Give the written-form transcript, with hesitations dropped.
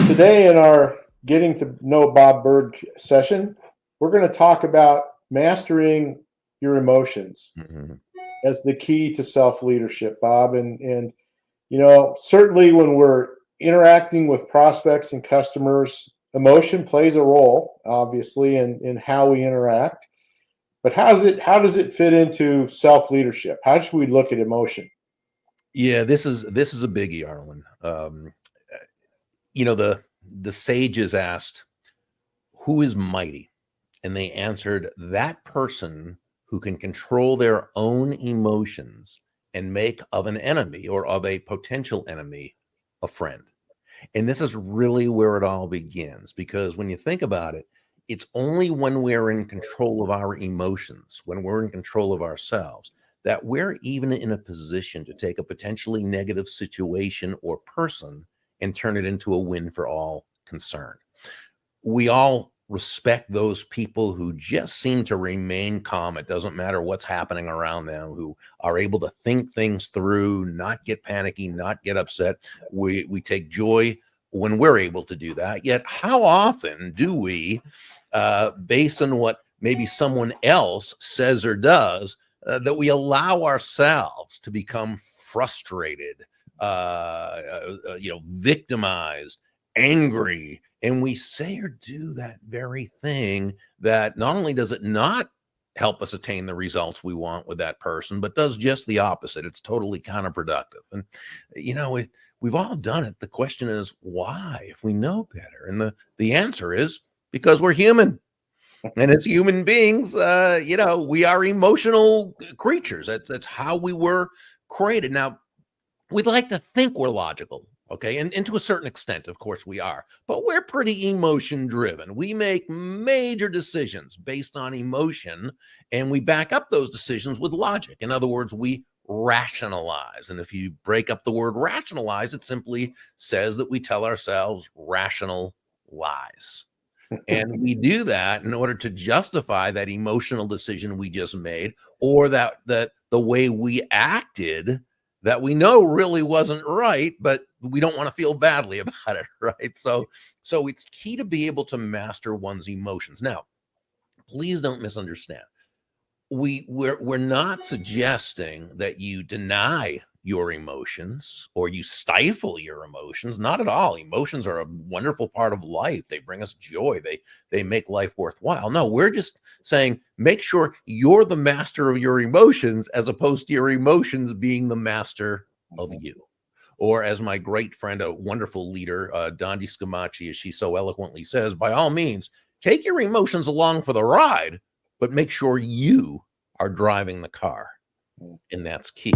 Today, in our Getting to Know Bob Burg session, we're going to talk about mastering your emotions Mhm. as the key to self leadership, Bob. And certainly when we're interacting with prospects and customers, emotion plays a role, obviously, in how we interact. But how does it fit into self leadership? How should we look at emotion? Yeah, this is a biggie, Arlen. The sages asked, "Who is mighty?" And they answered, "That person who can control their own emotions and make of an enemy or of a potential enemy a friend." And this is really where it all begins, because when you think about it, it's only when we're in control of our emotions, when we're in control of ourselves, that we're even in a position to take a potentially negative situation or person and turn it into a win for all concerned. We all respect those people who just seem to remain calm. It doesn't matter what's happening around them, who are able to think things through, not get panicky, not get upset. We take joy when we're able to do that. Yet, how often do we, based on what maybe someone else says or does, that we allow ourselves to become frustrated, victimized, angry, and we say or do that very thing that not only does it not help us attain the results we want with that person, but does just the opposite. It's totally counterproductive. And we've all done it. The question is why, if we know better? And the answer is because we're human. And as human beings, we are emotional creatures. That's how we were created. Now, we'd like to think we're logical, okay? And to a certain extent, of course, we are. But we're pretty emotion driven. We make major decisions based on emotion, and we back up those decisions with logic. In other words, we rationalize. And if you break up the word rationalize, it simply says that we tell ourselves rational lies. And we do that in order to justify that emotional decision we just made, or that the way we acted that we know really wasn't right, but we don't want to feel badly about it, right? So it's key to be able to master one's emotions. Now, please don't misunderstand. We're not suggesting that you deny your emotions or you stifle your emotions. Not at all. Emotions are a wonderful part of life. They bring us joy. They make life worthwhile. No, we're just saying make sure you're the master of your emotions as opposed to your emotions being the master of you. Or as my great friend, a wonderful leader, Dondi Scamacci, as she so eloquently says, by all means, take your emotions along for the ride, but make sure you are driving the car. And that's key.